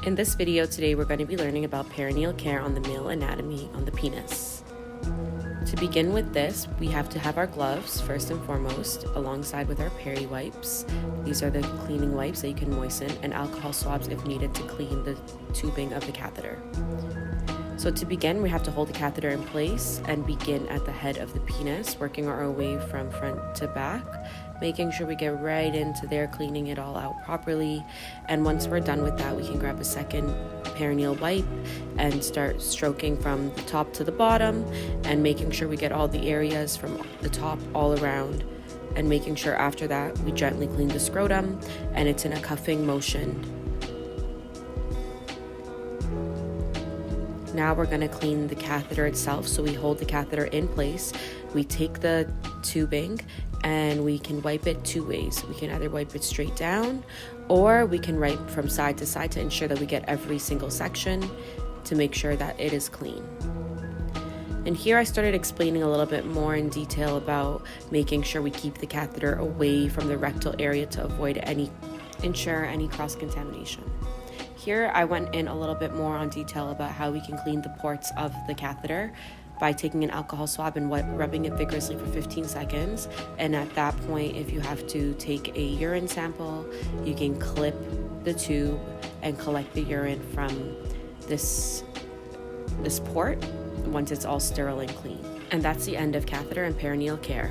In this video today, we're going to be learning about perineal care on the male anatomy on the penis. To begin with this, we have to have our gloves first and foremost, alongside with our peri wipes. These are the cleaning wipes that you can moisten, and alcohol swabs if needed to clean the tubing of the catheter. So to begin, we have to hold the catheter in place and begin at the head of the penis, working our way from front to back, making sure we get right into there, cleaning it all out properly. And once we're done with that, we can grab a second perineal wipe and start stroking from the top to the bottom and making sure we get all the areas from the top all around, and making sure after that we gently clean the scrotum, and it's in a cuffing motion. Now we're going to clean the catheter itself. So we hold the catheter in place, we take the tubing, and we can wipe it two ways. We can either wipe it straight down, or we can wipe from side to side to ensure that we get every single section to make sure that it is clean. And here I started explaining a little bit more in detail about making sure we keep the catheter away from the rectal area to ensure any cross-contamination. Here I went in a little bit more on detail about how we can clean the ports of the catheter by taking an alcohol swab and rubbing it vigorously for 15 seconds. And at that point, if you have to take a urine sample, you can clip the tube and collect the urine from this port once it's all sterile and clean. And that's the end of catheter and perineal care.